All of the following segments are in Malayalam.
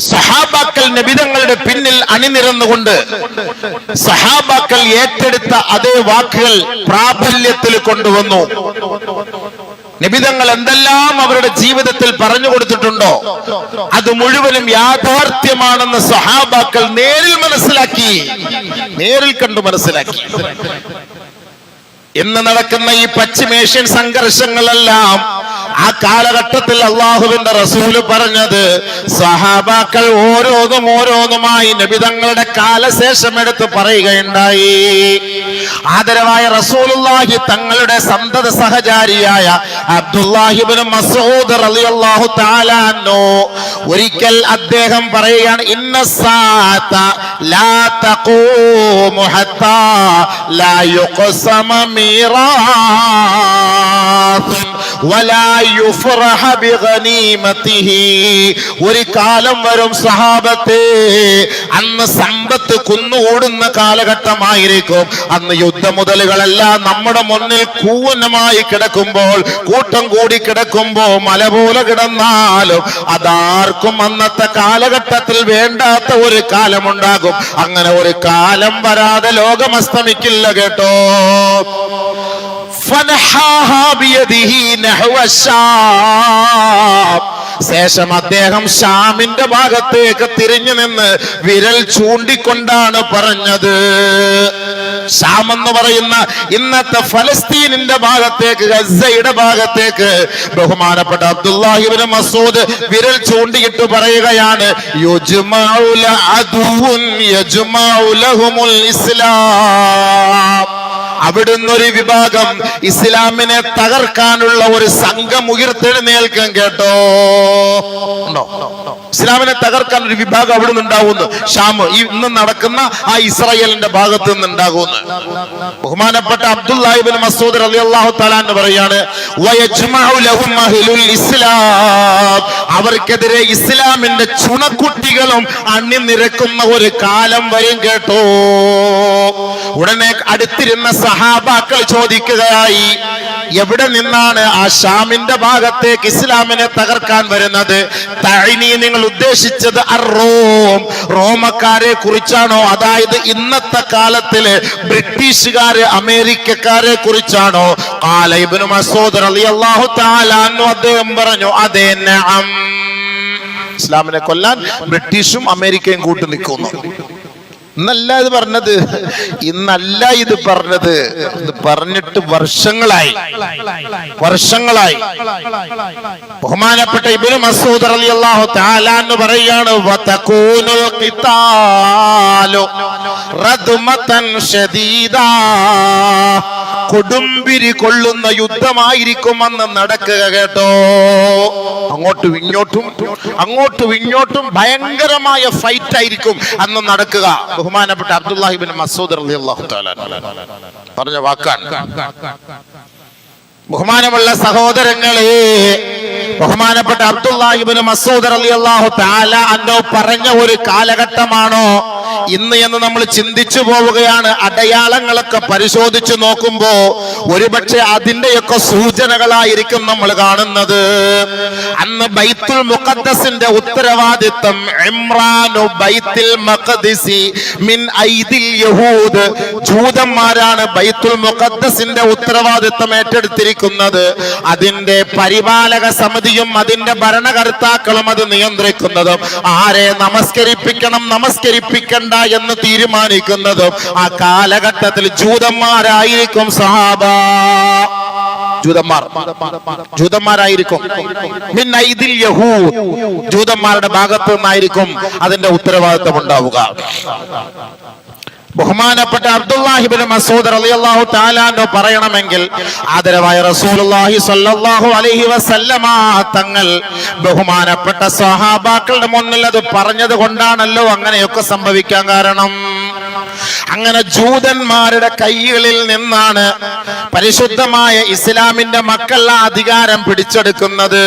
സഹാബാക്കൾ നബിതങ്ങളുടെ പിന്നിൽ അണിനിരന്നുകൊണ്ട് സഹാബാക്കൾ ഏറ്റെടുത്ത അതേ വാക്കുകൾ പ്രാബല്യത്തിൽ കൊണ്ടുവന്നു. നബിതങ്ങൾ എന്തെല്ലാം അവരുടെ ജീവിതത്തിൽ പറഞ്ഞു കൊടുത്തിട്ടുണ്ടോ അത് മുഴുവനും യാഥാർത്ഥ്യമാണെന്ന് സഹാബാക്കൾ നേരിൽ കണ്ടു മനസ്സിലാക്കി. ഇന്ന് നടക്കുന്ന ഈ പശ്ചിമേഷ്യൻ സംഘർഷങ്ങളെല്ലാം ആ കാലഘട്ടത്തിൽ അള്ളാഹുവിന്റെ റസൂല് പറഞ്ഞത് സഹാബാക്കൾ ഓരോന്നുമായി നബിതങ്ങളുടെ കാലശേഷം എടുത്ത് പറയുകയുണ്ടായി. ആദരവായ റസൂലുള്ളാഹി തങ്ങളുടെ സന്തത സഹചാരിയായ അബ്ദുല്ലാഹി ഇബ്നു മസ്ഊദ് റളിയല്ലാഹു തആല അൻഹു ഒരിക്കൽ അദ്ദേഹം പറയുകയാണ്, ഇന്നസ്സാഅത ലാ തഖൂമു ഹത്താ ലാ യുഖ്സമ മീറാത്ത് വലാ യുഫറഹ ബിഗനീമതിഹി. ഒരു കാലം വരും സഹാബത്തെ, അന്ന് സമ്പത്ത് കുന്നുകൂടുന്ന കാലഘട്ടമായിരിക്കും. അന്ന് യുദ്ധമുതലുകളെല്ലാം നമ്മുടെ മുന്നിൽ കൂനമായി കിടക്കുമ്പോൾ, കൂട്ടം കൂടി കിടക്കുമ്പോ മല പോലെ കിടന്നാലും അതാർക്കും അന്നത്തെ കാലഘട്ടത്തിൽ വേണ്ടാത്ത ഒരു കാലമുണ്ടാകും. അങ്ങനെ ഒരു കാലം വരാതെ ലോകം അസ്തമിക്കില്ല കേട്ടോ. ശേഷം അദ്ദേഹം ഷാമിന്റെ ഭാഗത്തേക്ക് തിരിഞ്ഞു നിന്ന് വിരൽ ചൂണ്ടിക്കൊണ്ടാണ് പറഞ്ഞത്. ഷാം എന്ന് പറയുന്ന ഇന്നത്തെ ഫലസ്തീനിന്റെ ഭാഗത്തേക്ക്, ഗസയുടെ ഭാഗത്തേക്ക് ബഹുമാനപ്പെട്ട അബ്ദുല്ലാഹി ഇബ്നു മസ്ഊദ് വിരൽ ചൂണ്ടിയിട്ട് പറയുകയാണ്, യുജ്മഉ ലഅദുൻ യജ്മഉ ലഹുമുൽ ഇസ്ലാം. അവിടുന്ന് ഒരു വിഭാഗം ഇസ്ലാമിനെ തകർക്കാനുള്ള ഒരു സംഘം ഉയർത്തെഴുന്നേൽക്കാൻ കേട്ടോ. ഇസ്ലാമിനെ തകർക്കാൻ ഒരു വിഭാഗം അവിടുന്ന് ഉണ്ടാവുന്നു. ഷാം ഇന്ന് നടക്കുന്ന ആ ഇസ്രായേലിന്റെ ഭാഗത്ത് നിന്ന് ഉണ്ടാകുന്നു. ബഹുമാനപ്പെട്ട അബ്ദുല്ലാഹി ഇബ്നു മസ്ഊദ് റളിയല്ലാഹു തആല എന്ന് പറയാണ്, വയജ്മഉ ലഹും അഹ്ലുൽ ഇസ്ലാം. അവർക്കെതിരെ ഇസ്ലാമിന്റെ ചുണക്കുട്ടികളും അണിനിരക്കുന്ന ഒരു കാലം വരും കേട്ടോ. ഉടനെ അടുത്തിരുന്ന സഹാബാക്കൾ ചോദിക്കുകയായി, എവിടെ നിന്നാണ് ആ ഷാമിന്റെ ഭാഗത്തേക്ക് ഇസ്ലാമിനെ തകർക്കാൻ വരുന്നത്? തഅനി, നിങ്ങൾ ഉദ്ദേശിച്ചത് റോമക്കാരെ കുറിച്ചാണോ? അതായത് ഇന്നത്തെ കാലത്തില് ബ്രിട്ടീഷുകാര്, അമേരിക്കക്കാരെ കുറിച്ചാണോ? ഖാല ഇബ്നു മസ്ഊദ് റളിയല്ലാഹു തആല അൻഹു അദ്ദേഹം പറഞ്ഞു, അതെ, നഅം. ഇസ്ലാമിനെ കൊല്ലാൻ ബ്രിട്ടീഷും അമേരിക്കയും കൂട്ടു നിൽക്കുന്നു. ഇന്നല്ല ഇത് പറഞ്ഞത്, ഇത് പറഞ്ഞിട്ട് വർഷങ്ങളായി. ബഹുമാനപ്പെട്ട ഇബ്നു മസ്ഊദ് റളിയല്ലാഹു തആല അൻഹു പറയാണ്, വതകൂനുൽ ഖിതാലു റദ്മതൻ ശദീദാ. കൊടുമ്പിരി കൊള്ളുന്ന യുദ്ധമായിരിക്കും അന്ന് നടക്കുക കേട്ടോ. അങ്ങോട്ടും ഇങ്ങോട്ടും ഭയങ്കരമായ ഫൈറ്റ് ആയിരിക്കും അന്ന് നടക്കുക. ബഹുമാനപ്പെട്ട അബ്ദുല്ലാഹി ഇബ്നു മസ്ഊദ് റളിയല്ലാഹു തആല പറഞ്ഞ വാക്കാണ്. ബഹുമാനമുള്ള സഹോദരങ്ങളെ, ബഹുമാനപ്പെട്ട അബ്ദുല്ലാഹി ഇബ്നു മസ്ഊദ് റളിയല്ലാഹു തആല അൻഹു പറഞ്ഞ ഒരു കാലഘട്ടമാണോ ഇന്ന് എന്ന് നമ്മൾ ചിന്തിച്ചു പോവുകയാണ്. അടയാളങ്ങളൊക്കെ പരിശോധിച്ചു നോക്കുമ്പോ ഒരുപക്ഷെ അതിന്റെയൊക്കെ സൂചനകളായിരിക്കും നമ്മൾ കാണുന്നത്. അന്ന് ബൈത്തുൽ മുഖദ്ദസിന്റെ ഉത്തരവാദിത്വം ഇമ്രാനു ബൈത്തുൽ മഖ്ദിസി മിൻ ഐദിൽ യഹൂദ്. ജൂതന്മാരാണ് ബൈത്തുൽ മുഖദ്ദസിന്റെ ഉത്തരവാദിത്വം ഏറ്റെടുത്തിരിക്കുന്നത്. അതിന്റെ പരിപാലക സമിതിയും അതിന്റെ ഭരണകർത്താക്കളും അത് നിയന്ത്രിക്കുന്നതും ആരെ നമസ്കരിപ്പിക്കണം എന്ന് തീരുമാനിക്കുന്നതും ആ കാലഘട്ടത്തിൽ ജൂതന്മാരായിരിക്കും. സഹാബ ജൂതന്മാരായിരിക്കും. മിൻ ഐദിൽ യഹൂദ്, ജൂതന്മാരുടെ ഭാഗത്തു നിന്നായിരിക്കും അതിന്റെ ഉത്തരവാദിത്വം ഉണ്ടാവുക. ബഹുമാനപ്പെട്ട അബ്ദുല്ലാഹി ഇബ്നു മസ്ഊദ് റളിയല്ലാഹു തആല അൻഹു പറയണമെങ്കിൽ ആദരവായ റസൂലുള്ളാഹി സ്വല്ലല്ലാഹു അലൈഹി വസല്ലമ തങ്ങൾ ബഹുമാനപ്പെട്ട സ്വഹാബാക്കളുടെ മുന്നിൽ അത് പറഞ്ഞത് കൊണ്ടാണല്ലോ അങ്ങനെയൊക്കെ സംഭവിക്കാൻ കാരണം. അങ്ങനെ ജൂതന്മാരുടെ കൈകളിൽ നിന്നാണ് പരിശുദ്ധമായ ഇസ്ലാമിന്റെ മക്കൾ അധികാരം പിടിച്ചെടുക്കുന്നത്.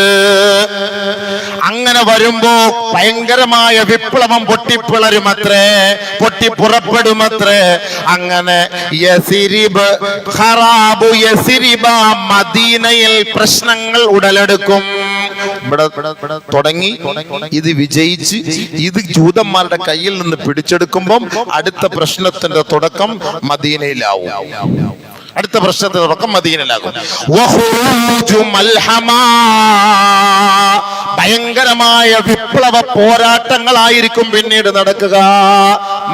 അങ്ങനെ വരുമ്പോ ഭയങ്കരമായ വിപ്ലവം പൊട്ടിപ്പുറപ്പെടുമത്രേ. അങ്ങനെ മദീനയിൽ പ്രശ്നങ്ങൾ ഉടലെടുക്കും. ഇവിടെ തുടങ്ങി, ഇത് വിജയിച്ച് ഇത് ജൂതന്മാരുടെ കയ്യിൽ നിന്ന് പിടിച്ചെടുക്കുമ്പം അടുത്ത പ്രശ്നത്തിന്റെ തുടക്കം മദീനയിലാവും. അടുത്ത പ്രശ്നത്തിന് തുടക്കം മദീനയിലാകും. ഭയങ്കരമായ വിപ്ലവ പോരാട്ടങ്ങളായിരിക്കും പിന്നീട് നടക്കുക.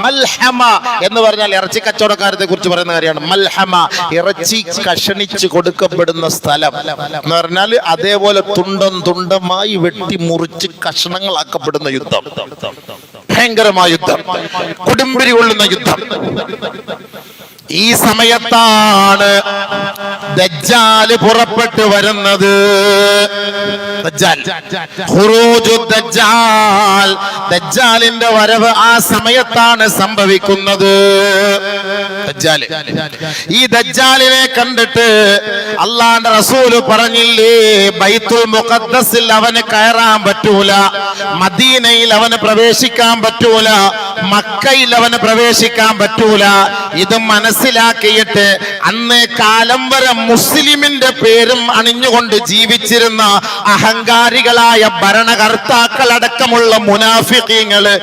മൽഹമ എന്ന് പറഞ്ഞാൽ ഇറച്ചി കച്ചവടക്കാരത്തെ കുറിച്ച് പറയുന്ന കാര്യമാണ്. മൽഹമ, ഇറച്ചി കഷണിച്ച് കൊടുക്കപ്പെടുന്ന സ്ഥലം എന്ന് പറഞ്ഞാൽ അതേപോലെ തുണ്ടം തുണ്ടമായി വെട്ടി മുറിച്ച് കഷണങ്ങളാക്കപ്പെടുന്ന യുദ്ധം, ഭയങ്കരമായ യുദ്ധം, കൊടുമ്പിരി കൊള്ളുന്ന യുദ്ധം. ഈ സമയത്താണ് ദജ്ജാല് പുറപ്പെട്ടു വരുന്നത്. ദജ്ജാലിന്റെ വരവ് ആ സമയത്താണ് സംഭവിക്കുന്നത്. ഈ ദജ്ജാലിനെ കണ്ടിട്ട് അള്ളാന്റെ റസൂല് പറഞ്ഞില്ലേ, ബൈത്തുൽ മുഖദ്ദസിൽ അവന് കയറാൻ പറ്റൂല, മദീനയിൽ അവന് പ്രവേശിക്കാൻ പറ്റൂല, മക്കയിൽ അവന് പ്രവേശിക്കാൻ പറ്റൂല. ഇത് മനസ്സിലാക്കിയിട്ട് അന്ന് കാലം വരെ മുസ്ലിമിന്റെ പേരും അണിഞ്ഞുകൊണ്ട് ജീവിച്ചിരുന്ന അഹങ്കാരികളായ ഭരണകർത്താക്കളടക്കമുള്ള മുനാഫിഖീങ്ങള്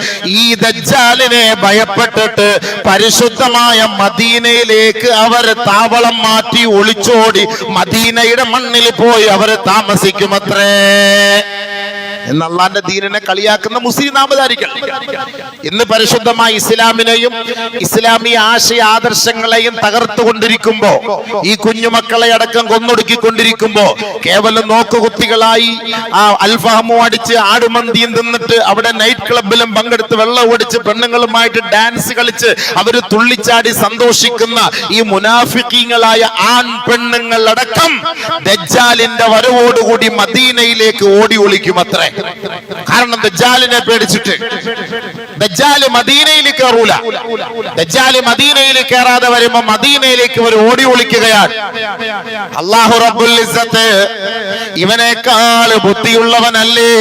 ഈ ദജ്ജാലിനെ ഭയപ്പെട്ടിട്ട് പരിശുദ്ധമായ മദീനയിലേക്ക് അവർ താവളം മാറ്റി ഒളിച്ചോടി മദീനയുടെ മണ്ണിൽ പോയി അവർ താമസിക്കുമത്രേ. എന്ന് അള്ളാന്റെ ദീനിനെ കളിയാക്കുന്ന മുസ്ലിം നാമധാരികൾ ഇന്ന് പരിശുദ്ധമായ ഇസ്ലാമിനെയും ഇസ്ലാമി ആശയ ആദർശങ്ങളെയും തകർത്തുകൊണ്ടിരിക്കുമ്പോ, ഈ കുഞ്ഞുമക്കളെ അടക്കം കൊന്നൊടുക്കിക്കൊണ്ടിരിക്കുമ്പോ, കേവലം നോക്കുകുത്തികളായി ആ അൽഫഹമു അടിച്ച് ആടുമന്തിയും തിന്നിട്ട് അവിടെ നൈറ്റ് ക്ലബിലും പങ്കെടുത്ത് വെള്ളം ഓടിച്ച് പെണ്ണുങ്ങളുമായിട്ട് ഡാൻസ് കളിച്ച് അവര് തുള്ളിച്ചാടി സന്തോഷിക്കുന്ന ഈ മുനാഫിഖീങ്ങളായ ആൺ പെണ്ണുങ്ങൾ അടക്കം ദജ്ജാലിന്റെ വരവോടുകൂടി മദീനയിലേക്ക് ഓടി ഒളിക്കുമത്രേ. കാരണം ദജ്ജാലിനെ പേടിച്ചിട്ട്. ദജ്ജാല് മദീനയിലേക്ക് കയറൂല. ദജ്ജാല് മദീനയിൽ കയറാതെ വരുമ്പോ മദീനയിലേക്ക് അവർ ഓടി ഒളിക്കുകയാണ്. അല്ലാഹു റബ്ബുൽ ഇസ്സത്ത് ഇവനേക്കാൾ ബുദ്ധിയുള്ളവനല്ലേ,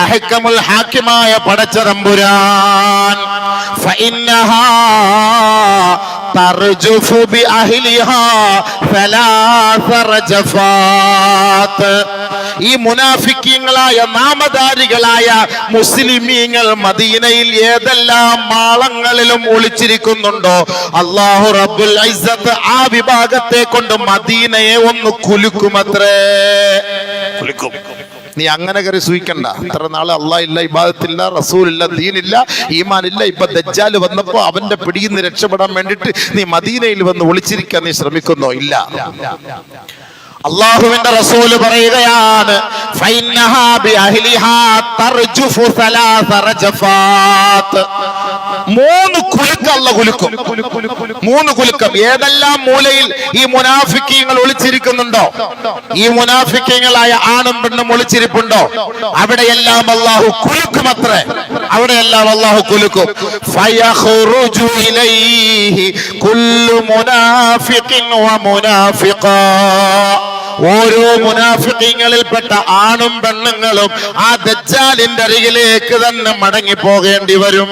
അഹ്കമുൽ ഹാക്കിമായ പടച്ച തമ്പുരാൻ. ഫഇന്നഹാ തർജുഫു ബിഅഹ്ലിഹാ സലാസ റജഫാത്ത്. ഈ മുനാഫിക്കീങ്ങളായ നാമധാരികളായ മുസ്ലിമീങ്ങൾ മദീനയിൽ ഏതെല്ലാം മാളങ്ങളിലും ഒളിച്ചിരിക്കുന്നുണ്ടോ, അല്ലാഹു റബ്ബുൽ ഇസ്സത്ത് ആ വിഭാഗത്തെ കൊണ്ട് മദീനയെ ഒന്ന് കുലുക്കുമത്രേ. കുലുക്കും. നീ അങ്ങനെ കയറി സൂഹിക്കണ്ട. ഇത്ര നാള് അള്ളാഹ് ഇല്ല, ഇബാദത്തില്ല, റസൂലില്ല, ദീനില്ല, ഈമാനില്ല. ഇപ്പൊ ദജ്ജാല് വന്നപ്പോ അവന്റെ പിടിയിൽ നിന്ന് രക്ഷപ്പെടാൻ വേണ്ടിട്ട് നീ മദീനയിൽ വന്ന് ഒളിച്ചിരിക്കാൻ നീ ശ്രമിക്കുന്നോ? ഇല്ല. അള്ളാഹുവിന്റെ റസൂല് പറയുകയാണ്, ഫഇന്നഹാ ബിഅഹ്ലിഹാ തർജുഫു സലാസ റജഫാത്ത്. 3 കുലുക്കം അല്ലാഹു കുലുക്കും. 3 കുലുക്കം. ഏതെല്ലാം മൂലയിൽ ഈ മുനാഫിക്കീങ്ങൾ ഒളിച്ചിരിക്കുന്നുണ്ടോ, ഈ മുനാഫിക്കീങ്ങളായ ആണും പെണ്ണും ഒളിച്ചിരിപ്പുണ്ടോ, അവിടെയെല്ലാം അല്ലാഹു കുലുക്കുമത്രേ. അവിടെയെല്ലാം അല്ലാഹു കുലുക്കും. ഫയഖ്റുജു ഇലൈഹി കുല്ലു മുനാഫിഖിൻ വ മുനാഫിഖാ. ഓരോ മുനാഫിഖീങ്ങളിൽപ്പെട്ട ആണും പെണ്ണുങ്ങളും ആ ദജ്ജാലിന്റെ അരികിലേക്ക് തന്നെ മടങ്ങി പോകേണ്ടി വരും.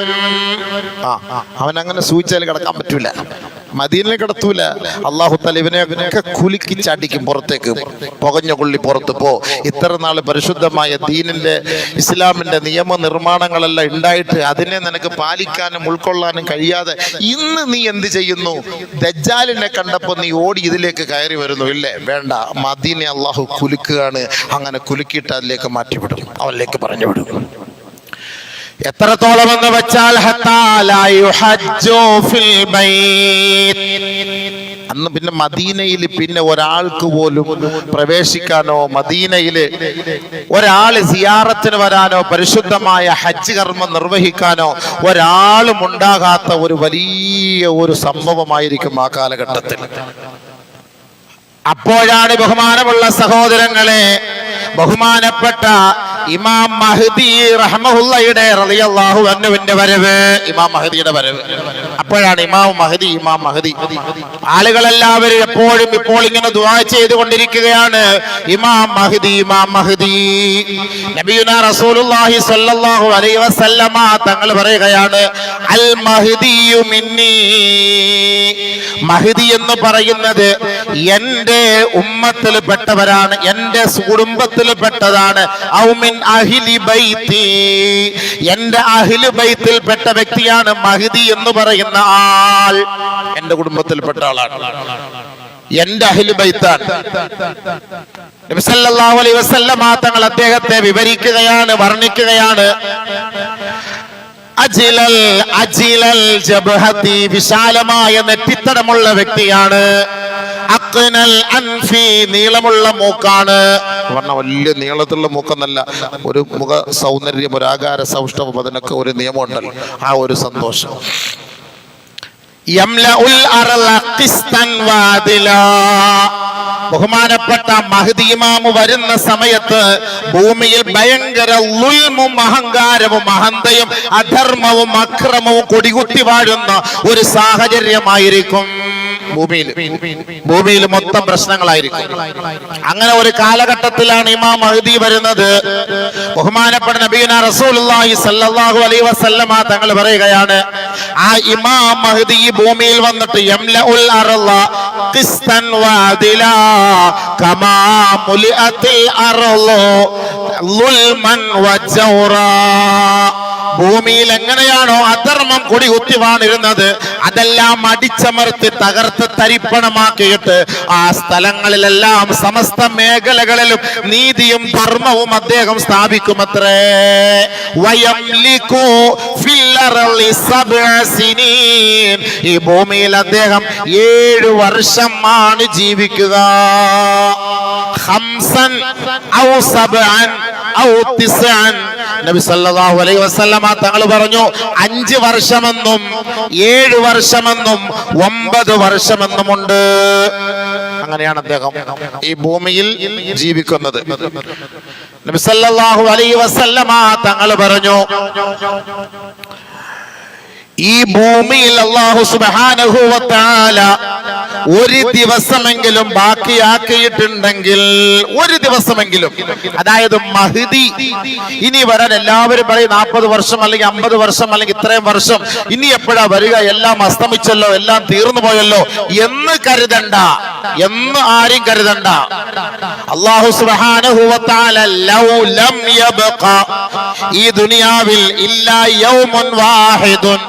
അവൻ അങ്ങനെ സൂചിച്ചാൽ കിടക്കാൻ പറ്റൂല, മദീനയിൽ കിടത്തൂല. അല്ലാഹു തആല ഇവനെയൊക്കെ കുലുക്കി ചാടിക്കും പുറത്തേക്ക്. പുകഞ്ഞ കൊള്ളി പുറത്ത് പോ. ഇത്ര നാള് പരിശുദ്ധമായ ദീനിന്റെ ഇസ്ലാമിന്റെ നിയമനിർമ്മാണങ്ങളെല്ലാം ഉണ്ടായിട്ട് അതിനെ നിനക്ക് പാലിക്കാനും ഉൾക്കൊള്ളാനും കഴിയാതെ ഇന്ന് നീ എന്ത് ചെയ്യുന്നു? ദജ്ജാലിനെ കണ്ടപ്പോ നീ ഓടി ഇതിലേക്ക് കയറി വരുന്നു. ഇല്ലേ, വേണ്ട. മദീനെ അല്ലാഹു കുലുക്കുകയാണ്. അങ്ങനെ കുലുക്കിയിട്ട് അതിലേക്ക് മാറ്റിവിടും, അവനിലേക്ക് പറഞ്ഞു വിടും. എത്രത്തോളം എന്ന് വെച്ചാൽ അന്ന് പിന്നെ മദീനയിൽ പിന്നെ ഒരാൾക്ക് പോലും പ്രവേശിക്കാനോ, മദീനയില് ഒരാള് സിയാറത്തിന് വരാനോ, പരിശുദ്ധമായ ഹജ്ജ് കർമ്മം നിർവഹിക്കാനോ ഒരാളും ഉണ്ടാകാത്ത ഒരു വലിയ ഒരു സംഭവമായിരിക്കും ആ കാലഘട്ടത്തിൽ. അപ്പോഴാണ് ബഹുമാനമുള്ള സഹോദരങ്ങളെ, ബഹുമാനപ്പെട്ട ഇമാം മഹ്ദി റഹ്മഹുള്ളയുടെ റളിയല്ലാഹു അൻഹുവിന്റെ വരവ്, ഇമാം മഹ്ദിയുടെ വരവ്. അപ്പോഴാണ് ഇമാം മഹ്ദി. ആളുകളെല്ലാവരും എപ്പോഴും ഇപ്പോൾ ഇങ്ങനെ ദുആ ചെയ്തുകൊണ്ടിരിക്കുകയാണ്, ഇമാം മഹ്ദി. നബിയുനാ റസൂലുള്ളാഹി സ്വല്ലല്ലാഹു അലൈഹി വസല്ലമ തങ്ങൾ പറയുകയാണ്, അൽ മഹ്ദിയു മിന്നി. മഹ്ദി എന്ന് പറയുന്നത് എന്റെ ഉമ്മത്തിൽ പെട്ടവരാണ്, എന്റെ കുടുംബത്തിൽ കുടുംബത്തിൽ പെട്ടതാണ്. ഔ മിൻ അഹ്ലി ബൈത്തി, എന്റെ അഹ്ലു ബൈത്തിൽ പെട്ട വ്യക്തിയാണ് മഹ്ദി എന്ന് പറയുന്ന ആൾ. എന്റെ കുടുംബത്തിൽപ്പെട്ട ആളാണ്, എന്റെ അഹ്ലു ബൈത്താണ്. നബി സല്ലല്ലാഹു അലൈഹി വസല്ലമ തങ്ങൾ അദ്ദേഹത്തെ വിവരിക്കുകയാണ്, വർണ്ണിക്കുകയാണ്. അജിലൽ ജബ്ഹതി, വിശാലമായ നെറ്റിത്തടമുള്ള വ്യക്തിയാണ്. അഖ്നൽ അൻഫി, നീളമുള്ള മൂക്കാണ്. പറഞ്ഞ വലിയ നീളത്തിലുള്ള മൂക്കെന്നല്ല, ഒരു മുഖ സൗന്ദര്യം, ഒരു ആകാര സൗഷ്ഠവം, അതിനൊക്കെ ഒരു നിയമമുണ്ടല്ലോ, ആ ഒരു സന്തോഷം. യംലഉൽ അർള ഖിസ്തൻ വഅദിലാ, ബഹുമാനപ്പെട്ട മഹ്ദി ഇമാമു വരുന്ന സമയത്ത് ഭൂമിയിൽ ഭയങ്കര ളുൽമും അഹങ്കാരവും അഹന്തയും അധർമ്മവും അക്രമവും കൊടികുത്തി വാഴുന്ന ഒരു സാഹചര്യമായിരിക്കും. ഭൂമിയിൽ മൊത്തം പ്രശ്നങ്ങളായിരിക്കും. അങ്ങനെ ഒരു കാലഘട്ടത്തിലാണ് ഇമാം മഹ്ദി വരുന്നത്. ബഹുമാനപ്പെട്ട നബിയുനാ റസൂലുള്ളാഹി സ്വല്ലല്ലാഹു അലൈഹി വസല്ലമ തങ്ങൾ പറയുകയാണ്, ആ ഇമാം മഹ്ദി ഈ ഭൂമിയിൽ വന്നിട്ട് യംലഉൽ അർള ഖിസ്തൻ വഅദിലാ കമാ മുലിഅത്തിൽ അർളു ളുൽമൻ വജൗറാ, ഭൂമിയിൽ എങ്ങനെയാണോ അധർമ്മം കൊടികുത്തി വാണിരുന്നത് അതെല്ലാം അടിച്ചമർത്തി തകർത്ത് തരിപ്പണമാക്കിയിട്ട് ആ സ്ഥലങ്ങളിലെല്ലാം സമസ്ത മേഖലകളിലും നീതിയും ധർമ്മവും അദ്ദേഹം സ്ഥാപിക്കുമത്രേ. വയംലികു ഫിൽ അർളി സബ്അ സിനീൻ, ഈ ഭൂമിയിൽ അദ്ദേഹം 7 വർഷമാണ് ജീവിക്കുക. ഖംസൻ ഔ സബ്അൻ ഔ തിസ്അൻ, നബി സല്ലല്ലാഹു അലൈഹി വസല്ലമ തങ്ങൾ പറഞ്ഞു 5 വർഷമെന്നും 7 വർഷമെന്നും 9 വർഷമെന്നുമുണ്ട്. അങ്ങനെയാണ് അദ്ദേഹം ഈ ഭൂമിയിൽ ജീവിക്കുന്നത്. നബി സല്ലല്ലാഹു അലൈഹി വസല്ലമ തങ്ങൾ പറഞ്ഞു, ഈ ഭൂമിയിൽ അല്ലാഹു സുബ്ഹാനഹു വ തആല ഒരു ദിവസമെങ്കിലും ബാക്കിയാക്കിയിട്ടുണ്ടെങ്കിൽ, ഒരു ദിവസമെങ്കിലും, അതായത് മഹ്ദി ഇനി വരാൻ എല്ലാവരും പറയും 40 വർഷം അല്ലെങ്കിൽ 50 വർഷം അല്ലെങ്കിൽ ഇത്രയും വർഷം, ഇനി എപ്പോഴാ വരിക, എല്ലാം അസ്തമിച്ചല്ലോ, എല്ലാം തീർന്നു പോയല്ലോ എന്ന് കരുതണ്ട, എന്ന് ആരും കരുതണ്ട. അല്ലാഹു സുബ്ഹാനഹു വ തആല ലൗ ലം യബ്ഖ, ഈ ദുനിയാവിൽ ഇല്ലാ യൗമുൻ വാഹിദുൻ,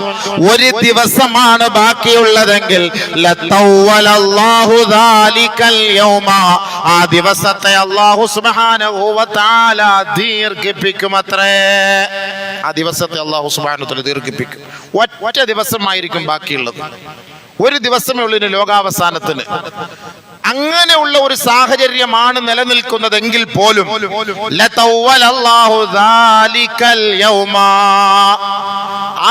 ഒരു ദിവസമാണ് ബാക്കിയുള്ളതെങ്കിൽ ലതവ്വലല്ലാഹു ദാലികൽ യൗമ, ആ ദിവസത്തെ അല്ലാഹു സുബ്ഹാനഹു വ തആല ദീർഘിപ്പിക്കുമത്രേ. ആ ദിവസത്തെ അല്ലാഹു സുബ്ഹാനഹു വ തആല ദീർഘിപ്പിക്കും. ഒറ്റ ദിവസമായിരിക്കും ബാക്കിയുള്ളത്, ഒരു ദിവസമേ ഉള്ളൂ ഇനി ലോകാവസാനത്തിന്. അങ്ങനെയുള്ള ഒരു സാഹചര്യമാണ് നിലനിൽക്കുന്നതെങ്കിൽ പോലും ലതവ്വലല്ലാഹു ദാലികൽ യൗമ,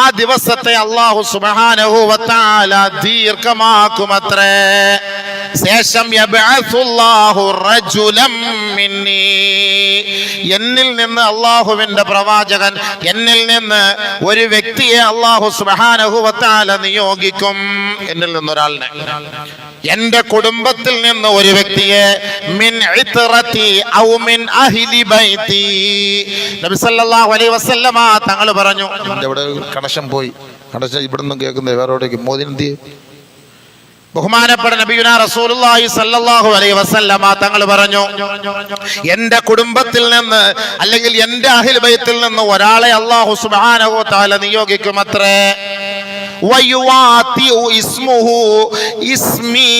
ആ ദിവസത്തെ അല്ലാഹു സുബ്ഹാനഹു വ തആല ദീർഘമാക്കുമത്രേ. ശേഷം യബ്അസുല്ലാഹു റജുലം മിന്നി, എന്നിൽ നിന്ന് അല്ലാഹുവിന്റെ പ്രവാചകൻ, എന്നിൽ നിന്ന് ഒരു വ്യക്തിയെ അല്ലാഹു സുബ്ഹാനഹു വ തആല നിയോഗിക്കും. എന്നിൽ നിന്ന് ഒരാളിനെ, എന്റെ കുടുംബത്തിൽ നിന്ന് ഒരു വ്യക്തിയെ, മിൻ ഇത്രതി ഔ മിൻ അഹ്ലി ബൈതി. നബി സല്ലല്ലാഹു അലൈഹി വസല്ലമ തങ്ങൾ പറഞ്ഞു, ഇവിടെ കണക്ഷൻ പോയി, കണക്ഷൻ ഇവിടുന്ന് കേൾക്കുന്നത് വേറെ എവിടേക്ക് മോദിനെന്തി. ബഹുമാനപ്പെട്ട നബിയുനാ റസൂലുള്ളാഹി സ്വല്ലല്ലാഹു അലൈഹി വസല്ലമ തങ്ങൾ പറഞ്ഞു, എന്റെ കുടുംബത്തിൽ നിന്ന് അല്ലെങ്കിൽ എന്റെ അഹ്ലു ബൈത്തിൽ നിന്ന് ഒരാളെ അല്ലാഹു സുബ്ഹാനഹു വ തആല നിയോഗിക്കുമത്രേ. വയുവാതിഉ ഇസ്മുഹു ഇസ്മി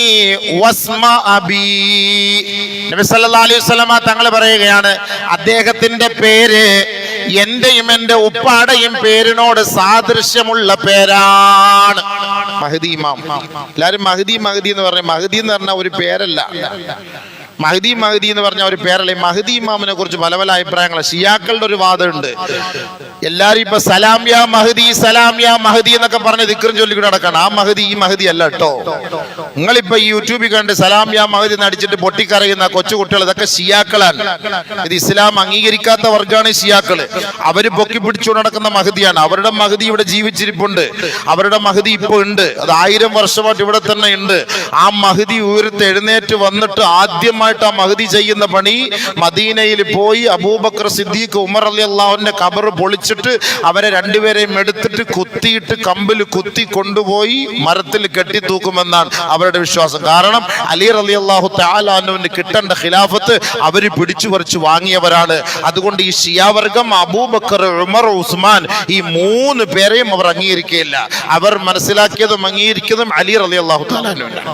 വസ്മ അബി, നബി സല്ലല്ലാഹു അലൈഹി വസല്ലമ തങ്ങൾ പറയുകയാണ്, അദ്ദേഹത്തിന്റെ പേര് എന്റെയും എന്റെ ഉപ്പാടെയും പേരിനോട് സാദൃശ്യമുള്ള പേരാണ് മഹ്ദി ഇമാം. എല്ലാരും മഹ്ദി മഹ്ദി എന്ന് പറഞ്ഞ, മഹ്ദി എന്ന് പറഞ്ഞ ഒരു പേരല്ല, മഹ്ദി മഹ്ദി എന്ന് പറഞ്ഞ ഒരു പേരല്ല. മഹ്ദി ഇമാമിനെ കുറിച്ച് പല പല അഭിപ്രായങ്ങളാണ്. ഷിയാക്കളുടെ ഒരു വാദമുണ്ട്, എല്ലാരും ഇപ്പൊ സലാം യാ മഹ്ദി, സലാം യാ മഹ്ദി എന്നൊക്കെ പറഞ്ഞ് ദിക്റും ചൊല്ലിക്കൂടെ നടക്കണം. ആ മഹ്ദി ഈ മഹ്ദി അല്ല കേട്ടോ. നിങ്ങളിപ്പോ ഈ യൂട്യൂബിൽ കണ്ട് സലാം യാ മഹ്ദി നടിച്ചിട്ട് പൊട്ടിക്കറിയുന്ന കൊച്ചുകുട്ടികൾ, ഇതൊക്കെ ഷിയാക്കളാണ്. ഇത് ഇസ്ലാം അംഗീകരിക്കാത്ത വർഗ്ഗമാണ് ഷിയാക്കള്. അവര് പൊക്കി പിടിച്ചു നടക്കുന്ന മഹ്ദിയാണ്. അവരുടെ മഹ്ദി ഇവിടെ ജീവിച്ചിരിപ്പുണ്ട്, അവരുടെ മഹ്ദി ഇപ്പൊ ഉണ്ട്, അത് 1000 വർഷമായിട്ട് ഇവിടെ തന്നെ ഉണ്ട്. ആ മഹ്ദി ഉയർത്ത് എഴുന്നേറ്റ് വന്നിട്ട് ആദ്യമായി ആദ്യമായിട്ട് ആ മഹദി ചെയ്യുന്ന പണി മദീനയിൽ പോയി അബൂബക്കർ സിദ്ദീഖ് ഉമർ റളിയല്ലാഹുവിന്റെ ഖബർ പൊളിച്ചിട്ട് അവരെ രണ്ടുപേരെയും എടുത്തിട്ട് കുത്തിയിട്ട് കമ്പിൽ കുത്തി കൊണ്ടുപോയി മരത്തിൽ കെട്ടി തൂക്കുമെന്നാണ് അവരുടെ വിശ്വാസം. കാരണം അലി റളിയല്ലാഹു തആല അൻഹുവിന് കിട്ടേണ്ട ഖിലാഫത്ത് അവര് പിടിച്ചു പറിച്ചു വാങ്ങിയവരാണ്. അതുകൊണ്ട് ഈ ഷിയാവർഗം അബൂബക്കർ ഉമർ ഉസ്മാൻ ഈ മൂന്ന് പേരെയും അവർ അംഗീകരിക്കുകയില്ല. അവർ മനസ്സിലാക്കിയതും അംഗീകരിക്കുന്നതും അലി റളിയല്ലാഹു തആല അൻഹുവിനാണ്.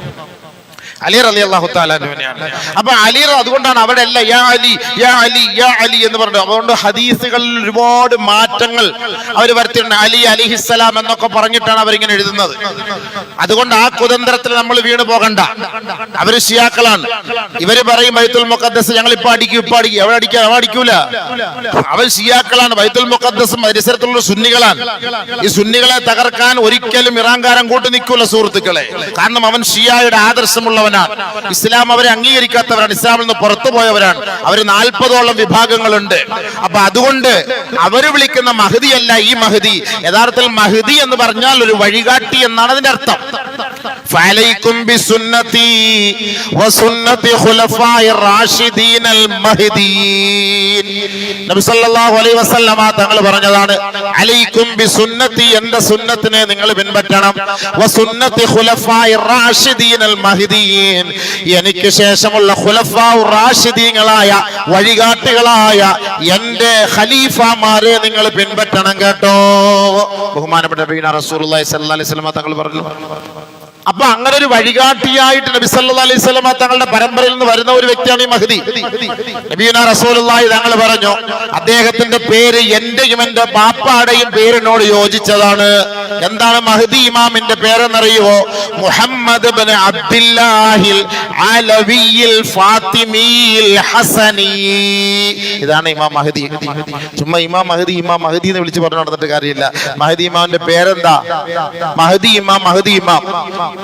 അലി റളിയല്ലാഹു തആല അൻഹുവിനെയാണ്. അപ്പൊ അലി അതുകൊണ്ടാണ് അവിടെ അല്ല യാ അലി യാ അലി യാ അലി എന്ന് പറഞ്ഞു. അതുകൊണ്ട് ഹദീസുകളിൽ ഒരുപാട് മാറ്റങ്ങൾ അവർ വരുത്തിയിട്ടുണ്ട്. അലി അലിഹിസ്സലാം എന്നൊക്കെ പറഞ്ഞിട്ടാണ് അവരിങ്ങനെ എഴുതുന്നത്. അതുകൊണ്ട് ആ കുതന്ത്രത്തിൽ നമ്മൾ വീണ് പോകണ്ട. അവര് ഷിയാക്കളാണ്. ഇവര് പറയും ബൈത്തുൽ മുഖദ്ദസ് ഞങ്ങൾ ഇപ്പൊ അടിക്കും എവിടെ അടിക്കൂല. അവർ ഷിയാക്കളാണ്. ബൈത്തുൽ മുഖദ്ദസും പരിസരത്തുള്ള സുന്നികളാണ്. ഈ സുന്നികളെ തകർക്കാൻ ഒരിക്കലും ഇറാൻകാരൻ കൂട്ടു നിൽക്കൂല സുഹൃത്തുക്കളെ. കാരണം അവൻ ഷിയായുടെ ആദർശമുള്ളവൻ. ഇസ്ലാം അവരെ അംഗീകരിക്കാത്തവരാണ്. ഇസ്ലാമിൽ നിന്ന് പുറത്തു പോയവരാണ്. അവര് 40ഓളം വിഭാഗങ്ങളുണ്ട്. അപ്പൊ അതുകൊണ്ട് അവര് വിളിക്കുന്ന മഹദി അല്ല ഈ മഹദി. യഥാർത്ഥത്തിൽ മഹദി എന്ന് പറഞ്ഞാൽ ഒരു വഴികാട്ടി എന്നാണ് അതിന്റെ അർത്ഥം. ഫഅലൈക്കും ബിസുന്നതി വസുന്നതി ഖുലഫാഇർ റാഷിദീനൽ മഹ്ദിയീൻ. നബി സല്ലല്ലാഹു അലൈഹി വസല്ലമ തങ്ങൾ പറഞ്ഞതാണ്, അലൈക്കും ബിസുന്നതി, എന്റെ സുന്നത്തിനെ നിങ്ങൾ പിൻപറ്റണം, വസുന്നതി ഖുലഫാഇർ റാഷിദീനൽ മഹ്ദിയീൻ, എനിക്ക് ശേഷമുള്ള ഖുലഫാഉർ റാഷിദീങ്ങളായ വഴികാട്ടികളായ എന്റെ ഖലീഫമാരെ നിങ്ങൾ പിൻപറ്റണം കേട്ടോ. ബഹുമാനപ്പെട്ട നബിയുനാ റസൂലുള്ളാഹി സ്വല്ലല്ലാഹു അലൈഹി വസല്ലമ തങ്ങൾ പറഞ്ഞു. അപ്പൊ അങ്ങനെ ഒരു വഴികാട്ടിയായിട്ട് നബി സല്ലല്ലാഹു അലൈഹി വസല്ലമ തങ്ങളുടെ പരമ്പരയിൽ നിന്ന് വരുന്ന ഒരു വ്യക്തിയാണ് ഈ മഹ്ദി. നബിയുനാ റസൂലുള്ളാഹി തങ്ങൾ പറഞ്ഞു, അദ്ദേഹത്തിന്റെ പേര് എന്റെയും എന്റെ ബാപ്പാടെയും പേരിനോട് യോജിച്ചതാണ്. എന്താണ് മഹ്ദി ഇമാമിന്റെ പേരെന്നറിയുമോ? മുഹമ്മദ് ഇബ്നു അബ്ദുല്ലാഹിൽ അലവിയിൽ ഫാത്തിമിയിൽ ഹസനി. ഇതാണ് ഇമാം മഹ്ദി. ചുമ്മാ ഇമാം മഹ്ദി എന്ന് വിളിച്ച് പറഞ്ഞു നടന്നിട്ട് കാര്യമില്ല. മഹ്ദി ഇമാമിന്റെ പേരെന്താ? മഹ്ദി ഇമാം.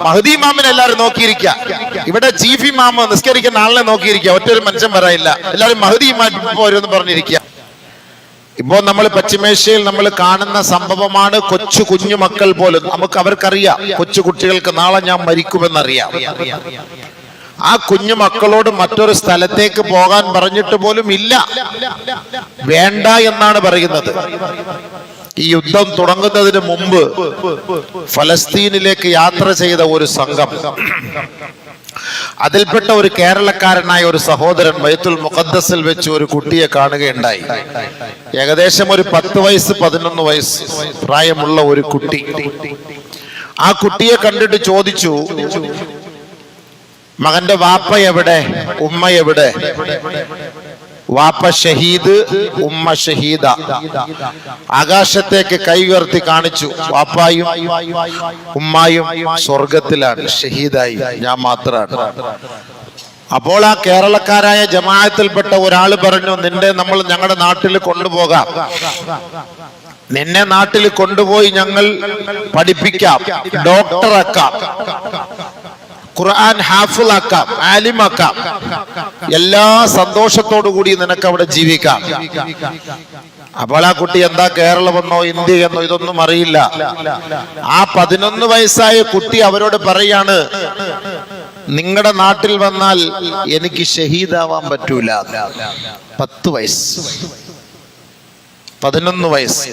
മഹ്ദി ഇമാമിനെ എല്ലാവരും നോക്കിയിരിക്കുക. ഇവിടെ ചീഫ് ഇമാം നിസ്കരിക്കുന്ന ആളിനെ നോക്കിയിരിക്കുക. ഒറ്റൊരു മനുഷ്യൻ പറയില്ല. എല്ലാവരും മഹ്ദി ഇമാം പോരെന്ന് പറഞ്ഞിരിക്കുക. ഇപ്പോ നമ്മൾ പശ്ചിമേഷ്യയിൽ നമ്മൾ കാണുന്ന സംഭവമാണ് കൊച്ചു കുഞ്ഞു മക്കൾ പോലും. അവർക്കറിയാം കൊച്ചു കുട്ടികൾക്ക് നാളെ ഞാൻ മരിക്കുമെന്നറിയാം. ആ കുഞ്ഞു മക്കളോട് മറ്റൊരു സ്ഥലത്തേക്ക് പോകാൻ പറഞ്ഞിട്ട് പോലും ഇല്ല, വേണ്ട എന്നാണ് പറയുന്നത്. ഈ യുദ്ധം തുടങ്ങുന്നതിന് മുമ്പ് ഫലസ്തീനിലേക്ക് യാത്ര ചെയ്ത ഒരു സംഘം, അതിൽപ്പെട്ട ഒരു കേരളക്കാരനായ ഒരു സഹോദരൻ ബൈത്തുൽ മുഖദ്ദസിൽ വെച്ച് ഒരു കുട്ടിയെ കാണുകയുണ്ടായി. ഏകദേശം ഒരു 10 വയസ്സ് 11 വയസ്സ് പ്രായമുള്ള ഒരു കുട്ടി. ആ കുട്ടിയെ കണ്ടിട്ട് ചോദിച്ചു, മകന്റെ വാപ്പ എവിടെ, ഉമ്മ എവിടെ? വാപ്പ ഷഹീദ്, ഉമ്മ ഷഹീദ. ആകാശത്തേക്ക് കൈ ഉയർത്തി കാണിച്ചു. വാപ്പായും ഉമ്മായും സ്വർഗത്തിലാണ്, ഷഹീദായി, ഞാൻ മാത്രമാണ്. അപ്പോൾ ആ കേരളക്കാരായ ജമാഅത്തിൽപ്പെട്ട ഒരാൾ പറഞ്ഞു, നമ്മൾ ഞങ്ങളുടെ നാട്ടിൽ കൊണ്ടുപോകാം, നിന്നെ നാട്ടിൽ കൊണ്ടുപോയി ഞങ്ങൾ പഠിപ്പിക്കാം, ഡോക്ടറാക്കാം, ഖുർആൻ ഹാഫിളാക്കാം, ആലിമാക്കാം, എല്ലാ സന്തോഷത്തോടു കൂടി നിനക്ക് അവിടെ ജീവിക്കാം. അപ്പോൾ ആ കുട്ടി എന്താ കേരളമെന്നോ ഇന്ത്യ എന്നോ ഇതൊന്നും അറിയില്ല. ആ 11 വയസ്സായ കുട്ടി അവരോട് പറയാണ്, നിങ്ങളുടെ നാട്ടിൽ വന്നാൽ എനിക്ക് ഷഹീദാവാൻ പറ്റൂല. 10 വയസ്സ് 11 വയസ്സ്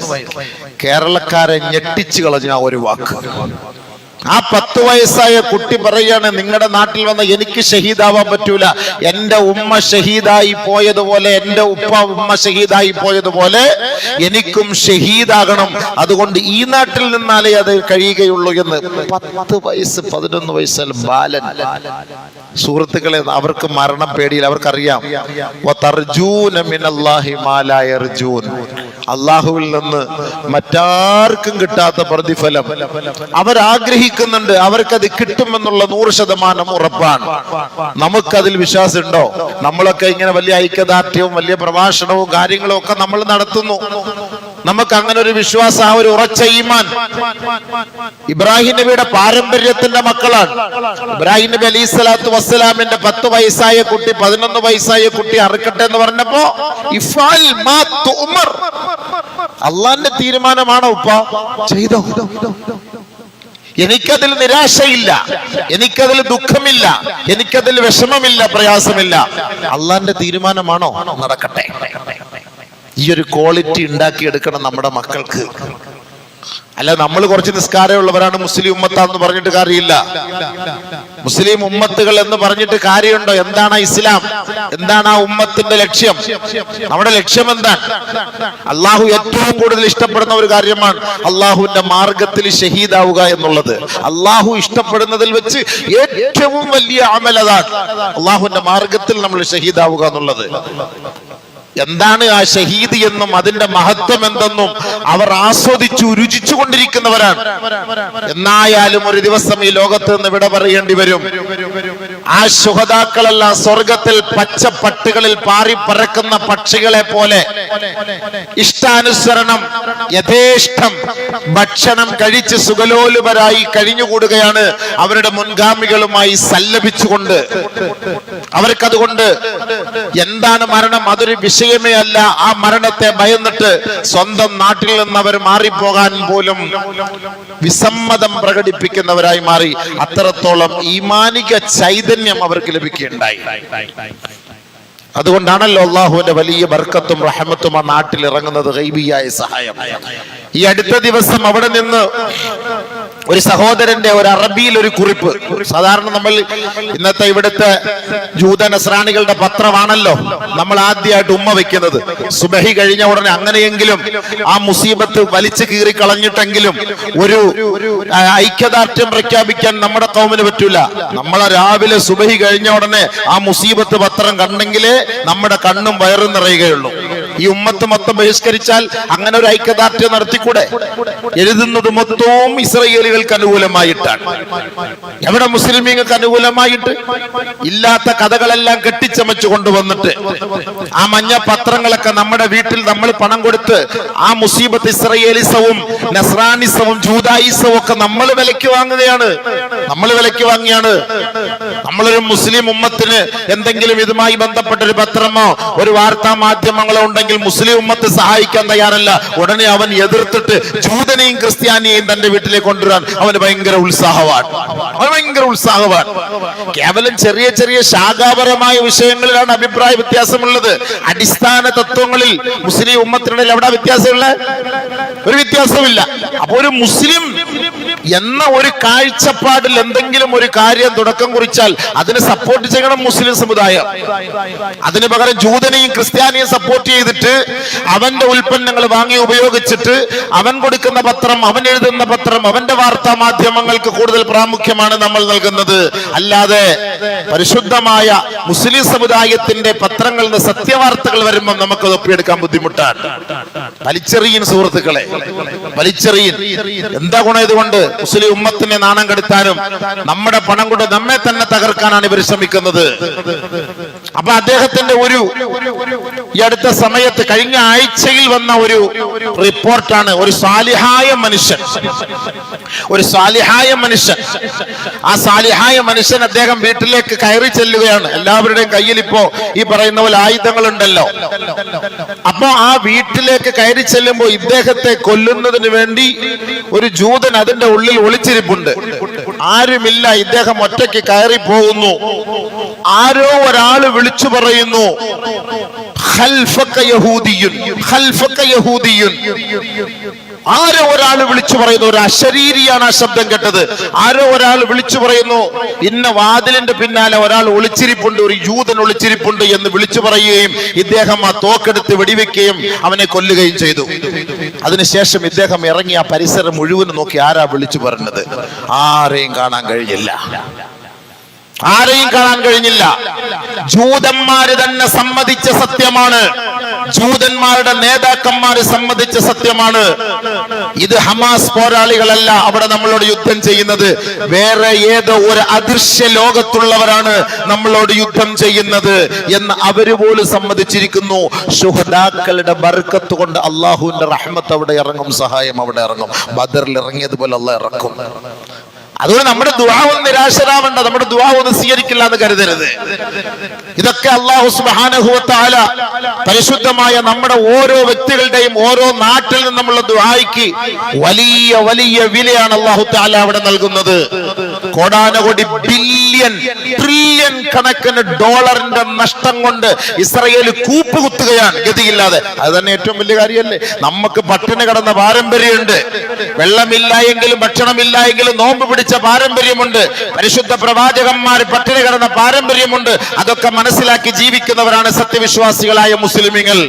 കേരളക്കാരെ ഞെട്ടിച്ചു കളഞ്ഞ ഒരു വാക്ക്. ആ 10 വയസ്സായ കുട്ടി പറയാണ്, നിങ്ങളുടെ നാട്ടിൽ വന്ന എനിക്ക് ഷഹീദാവാൻ പറ്റൂല. എന്റെ ഉമ്മ ഷഹീദായി പോയതുപോലെ, എന്റെ ഉമ്മ ഷഹീദായി പോയതുപോലെ എനിക്കും ഷഹീദാകണം. അതുകൊണ്ട് ഈ നാട്ടിൽ നിന്നാലേ അത് കഴിയുകയുള്ളൂ എന്ന്. 10 വയസ്സ് 11 വയസ്സിൽ ബാലൻ. സുഹൃത്തുക്കളെ, അവർക്ക് മരണം പേടിയില്ല. അവർക്കറിയാം അള്ളാഹുവിൽ നിന്ന് മറ്റാർക്കും കിട്ടാത്ത പ്രതിഫലം അവരാഗ്രഹിക്കുന്നുണ്ട്. അവർക്കത് കിട്ടുമെന്നുള്ള 100% ഉറപ്പാണ്. നമുക്കതിൽ വിശ്വാസമുണ്ടോ? നമ്മളൊക്കെ ഇങ്ങനെ വലിയ ഐക്യദാർഢ്യവും വലിയ പ്രഭാഷണവും കാര്യങ്ങളും ഒക്കെ നമ്മൾ നടത്തുന്നു. നമുക്ക് അങ്ങനെ ഒരു വിശ്വാസം, ആ ഒരു ഉറച്ച ഈമാൻ ഇബ്രാഹിം നബിയുടെ പാരമ്പര്യത്തിന്റെ മക്കളാണ്. ഇബ്രാഹിം നബി അലൈഹി സ്വലാത്തു വസ്സലാമിന്റെ 10 വയസ്സായ കുട്ടി 11 വയസ്സായ കുട്ടി അറുക്കട്ടെ എന്ന് പറഞ്ഞപ്പോ അള്ളാന്റെ തീരുമാനമാണോ ഉപ്പ? ചെയ്തോ. എനിക്കതിൽ നിരാശയില്ല, എനിക്കതിൽ ദുഃഖമില്ല, എനിക്കതിൽ വിഷമമില്ല, പ്രയാസമില്ല. അള്ളാന്റെ തീരുമാനമാണോ? നടക്കട്ടെ. ഈ ഒരു ക്വാളിറ്റി ഉണ്ടാക്കിയെടുക്കണം നമ്മുടെ മക്കൾക്ക്. അല്ല, നമ്മൾ കുറച്ച് നിസ്കാരമുള്ളവരാണ് മുസ്ലിം ഉമ്മത്താന്ന് പറഞ്ഞിട്ട് കാര്യമില്ല. മുസ്ലിം ഉമ്മത്തുകൾ എന്ന് പറഞ്ഞിട്ട് കാര്യമുണ്ടോ? എന്താണ് ഇസ്ലാം? എന്താണ് ആ ഉമ്മത്തിന്റെ ലക്ഷ്യം? നമ്മുടെ ലക്ഷ്യം എന്താണ്? അള്ളാഹു ഏറ്റവും കൂടുതൽ ഇഷ്ടപ്പെടുന്ന ഒരു കാര്യമാണ് അള്ളാഹുവിന്റെ മാർഗത്തിൽ ഷഹീദാവുക എന്നുള്ളത്. അള്ളാഹു ഇഷ്ടപ്പെടുന്നതിൽ വെച്ച് ഏറ്റവും വലിയ അമൽ അതാണ്, അള്ളാഹുവിന്റെ മാർഗത്തിൽ നമ്മൾ ഷഹീദാവുക എന്നുള്ളത്. എന്താണ് ആ ഷഹീദ് എന്നും അതിന്റെ മഹത്വം എന്തെന്നും അവർ ആസ്വദിച്ചു രുചിച്ചു കൊണ്ടിരിക്കുന്നവരാണ്. എന്നായാലും ഒരു ദിവസം ഈ ലോകത്ത് നിന്ന് വിട പറയേണ്ടി വരും. ആ ശുഹദാക്കളെല്ലാം സ്വർഗത്തിൽ പച്ചപ്പട്ടുകളിൽ പാറി പറക്കുന്ന പക്ഷികളെ പോലെ ഇഷ്ടാനുസരണം യഥേഷ്ടം ഭക്ഷണം കഴിച്ച് സുഖലോലുപരായി കഴിഞ്ഞുകൂടുകയാണ് അവരുടെ മുൻഗാമികളുമായി സല്ലപിച്ചുകൊണ്ട്. അവർക്കതുകൊണ്ട് എന്താണ് മരണം? അതൊരു വിഷയമേ അല്ല. ആ മരണത്തെ ഭയന്നിട്ട് സ്വന്തം നാട്ടിൽ നിന്ന് അവർ മാറിപ്പോകാൻ പോലും വിസമ്മതം പ്രകടിപ്പിക്കുന്നവരായി മാറി. അത്രത്തോളം ഈമാനിക ചൈതന്യം അവർക്ക് ലഭിക്കുകയുണ്ടായി. അതുകൊണ്ടാണല്ലോ അള്ളാഹുവിന്റെ വലിയ ബർക്കത്തും റഹ്മത്തും ആ നാട്ടിൽ ഇറങ്ങുന്നത്, ഗൈബിയായ സഹായം. ഈ അടുത്ത ദിവസം അവിടെ നിന്ന് ഒരു സഹോദരന്റെ ഒരു അറബിയിൽ ഒരു കുറിപ്പ്. സാധാരണ നമ്മൾ ഇന്നത്തെ ഇവിടുത്തെ ജൂത നസ്രാണികളുടെ പത്രമാണല്ലോ നമ്മൾ ആദ്യമായിട്ട് ഉമ്മ വെക്കുന്നത്. സുബഹി കഴിഞ്ഞ ഉടനെ അങ്ങനെയെങ്കിലും ആ മുസീബത്ത് വലിച്ചു കീറി കളഞ്ഞിട്ടെങ്കിലും ഒരു ഐക്യദാർഢ്യം പ്രഖ്യാപിക്കാൻ നമ്മുടെ കൗമിന് പറ്റൂല. നമ്മളെ രാവിലെ സുബഹി കഴിഞ്ഞ ഉടനെ ആ മുസീബത്ത് പത്രം കണ്ടെങ്കിലേ നമ്മുടെ കണ്ണും വയറും നിറയുകയുള്ളൂ. ഈ ഉമ്മത്ത് മൊത്തം ബഹിഷ്കരിച്ചാൽ അങ്ങനെ ഒരു ഐക്യദാർഢ്യം നടത്തിക്കൂടെ? എഴുതുന്നത് മൊത്തവും ഇസ്രായേലികൾക്ക് അനുകൂലമായിട്ടാണ്. എവിടെ മുസ്ലിമീങ്ങൾക്ക് അനുകൂലമായിട്ട്? ഇല്ലാത്ത കഥകളെല്ലാം കെട്ടിച്ചമച്ചു കൊണ്ടുവന്നിട്ട് ആ മഞ്ഞ പത്രങ്ങളൊക്കെ നമ്മുടെ വീട്ടിൽ നമ്മൾ പണം കൊടുത്ത് ആ മുസീബത്ത് ഇസ്രായേലിസവും നസ്രാനിസവും ജൂതായിസവും ഒക്കെ നമ്മൾ വിലയ്ക്ക് വാങ്ങുകയാണ്. നമ്മൾ വിലയ്ക്ക് വാങ്ങിയാണ്. നമ്മളൊരു മുസ്ലിം ഉമ്മത്തിന് എന്തെങ്കിലും ഇതുമായി ബന്ധപ്പെട്ട ഒരു പത്രമോ ഒരു വാർത്താ മാധ്യമങ്ങളോ ഉണ്ടെങ്കിൽ മുസ്ലിം ഉമ്മത്ത് സഹായിക്കാൻ തയ്യാറല്ല. ഉടനെ അവൻ എതിർത്തിട്ട് ജൂതനെയും ക്രിസ്ത്യാനിയെയും തന്റെ വീട്ടിലേക്ക് കൊണ്ടുവരാൻ അവന് ഭയങ്കര ഉത്സാഹമാണ്. കേവലം ചെറിയ ചെറിയ ശാഖാപരമായ വിഷയങ്ങളിലാണ് അഭിപ്രായ വ്യത്യാസമുള്ളത്. അടിസ്ഥാന തത്വങ്ങളിൽ മുസ്ലിം ഉമ്മത്തിനിടയിൽ എവിടെ വ്യത്യാസമുള്ള? ഒരു വ്യത്യാസമില്ല. അപ്പൊ ഒരു മുസ്ലിം എന്ന ഒരു കാഴ്ചപ്പാടിൽ എന്തെങ്കിലും ഒരു കാര്യം തുടക്കം കുറിച്ചാൽ അതിനെ സപ്പോർട്ട് ചെയ്യണം മുസ്ലിം സമുദായം. അതിന് പകരം ജൂതനെയും ക്രിസ്ത്യാനിയും സപ്പോർട്ട് ചെയ്തിട്ട് അവന്റെ ഉൽപ്പന്നങ്ങൾ വാങ്ങി ഉപയോഗിച്ചിട്ട് അവൻ കൊടുക്കുന്ന പത്രം, അവൻ എഴുതുന്ന പത്രം, അവന്റെ വാർത്താ മാധ്യമങ്ങൾക്ക് കൂടുതൽ പ്രാമുഖ്യമാണ് നമ്മൾ നൽകുന്നത്. അല്ലാതെ പരിശുദ്ധമായ മുസ്ലിം സമുദായത്തിന്റെ പത്രങ്ങളിൽ നിന്ന് സത്യവാർത്തകൾ വരുമ്പോൾ നമുക്ക് ഒപ്പിയെടുക്കാൻ ബുദ്ധിമുട്ടാണ്. വലിച്ചെറിയൻ സുഹൃത്തുക്കളെ, വലിച്ചെറിയൻ. എന്താ ഗുണം ഇതുകൊണ്ട്? മുസ്ലിം ഉമ്മത്തിനെ നാണം കെടുത്താനും നമ്മുടെ പണം കൊണ്ട് നമ്മെ തന്നെ തകർക്കാനാണ് ഇവർ ശ്രമിക്കുന്നത്. അപ്പൊ അദ്ദേഹത്തിന്റെ ഒരു ഈ അടുത്ത സമയത്ത് കഴിഞ്ഞ ആഴ്ചയിൽ വന്ന ഒരു റിപ്പോർട്ടാണ്. ഒരു സാലിഹായ മനുഷ്യൻ, ആ സാലിഹായ മനുഷ്യൻ അദ്ദേഹം വീട്ടിലേക്ക് കയറി ചെല്ലുകയാണ്. എല്ലാവരുടെയും കയ്യിൽ ഇപ്പോ ഈ പറയുന്ന പോലെ ആയുധങ്ങളുണ്ടല്ലോ. അപ്പോ ആ വീട്ടിലേക്ക് കയറി ചെല്ലുമ്പോൾ ഇദ്ദേഹത്തെ കൊല്ലുന്നതിന് വേണ്ടി ഒരു ജൂതൻ അതിന്റെ ഉള്ളിൽ ഒളിച്ചിരിപ്പുണ്ട്. ആരുമില്ല. ഇദ്ദേഹം ഒറ്റയ്ക്ക് കയറി പോകുന്നു. ആരോ ഒരാള് വിളിച്ചു പറയുന്നു, ഖൽഫക യഹൂദിയുൻ, ഖൽഫക യഹൂദിയുൻ. ആരോ ഒരാൾ വിളിച്ചു പറയുന്നു. ഒരു അശരീരിയാണ് ആ ശബ്ദം കേട്ടത്. ആരോ ഒരാൾ വിളിച്ചു പറയുന്നു, ഇന്ന വാതിലിന്റെ പിന്നാലെ ഒരാൾ ഒളിച്ചിരിപ്പുണ്ട്, ഒരു യൂതൻ ഒളിച്ചിരിപ്പുണ്ട് എന്ന് വിളിച്ചു പറയുകയും ഇദ്ദേഹം ആ തോക്കെടുത്ത് വെടിവെക്കുകയും അവനെ കൊല്ലുകയും ചെയ്തു. അതിനുശേഷം ഇദ്ദേഹം ഇറങ്ങി ആ പരിസരം മുഴുവൻ നോക്കി. ആരാ വിളിച്ചു പറഞ്ഞത്? ആരെയും കാണാൻ കഴിഞ്ഞില്ല. ജൂതന്മാര് തന്നെ സമ്മതിച്ച സത്യമാണ്. ജൂതന്മാരുടെ നേതാക്കന്മാര് സമ്മതിച്ച സത്യമാണ്. ഇത് ഹമാസ് പോരാളികളല്ല അവിടെ നമ്മളോട് യുദ്ധം ചെയ്യുന്നത്. വേറെ ഏതോ ഒരു അദൃശ്യ ലോകത്തുള്ളവരാണ് നമ്മളോട് യുദ്ധം ചെയ്യുന്നത് എന്ന് അവര് പോലും സമ്മതിച്ചിരിക്കുന്നു. ശുഹദാക്കളുടെ ബർക്കത്ത് കൊണ്ട് അള്ളാഹുവിന്റെ റഹ്മത്ത് അവിടെ ഇറങ്ങും, സഹായം അവിടെ ഇറങ്ങും. ബദറിൽ ഇറങ്ങിയതുപോലെ അള്ളാഹ് ഇറക്കും. അതുകൊണ്ട് നമ്മുടെ ദുആ ഒന്ന് നിരാശരാവണ്ട, നമ്മുടെ ദുആ ഒന്ന് സ്വീകരിക്കില്ല എന്ന് കരുതരുത്. ഇതൊക്കെ അല്ലാഹു സുബ്ഹാനഹു വ തആല പരിശുദ്ധമായ നമ്മുടെ ഓരോ വ്യക്തികളുടെയും ഓരോ നാട്ടിൽ നിന്നുമുള്ള ദുആയ്ക്ക് വലിയ വലിയ വിലയാണ് അല്ലാഹു തആല അവിടെ നൽകുന്നത്. കോടാനകോടി ബില്യൺ ട്രില്യൺ കണക്കിന് ഡോളറിന്റെ നഷ്ടം കൊണ്ട് ഇസ്രായേൽ കൂപ്പുകുത്തുകയാണ് ഗതിയില്ലാതെ. അത് തന്നെ ഏറ്റവും വലിയ കാര്യമല്ലേ? നമുക്ക് പട്ടിണി കിടന്ന പാരമ്പര്യമുണ്ട്, വെള്ളമില്ല എങ്കിലും ഭക്ഷണമില്ല എങ്കിലും നോമ്പ് പിടിച്ച പാരമ്പര്യമുണ്ട്, പരിശുദ്ധ പ്രവാചകന്മാർ പട്ടിണി കിടന്ന പാരമ്പര്യമുണ്ട്. അതൊക്കെ മനസ്സിലാക്കി ജീവിക്കുന്നവരാണ് സത്യവിശ്വാസികളായ മുസ്ലിമീങ്ങൾ.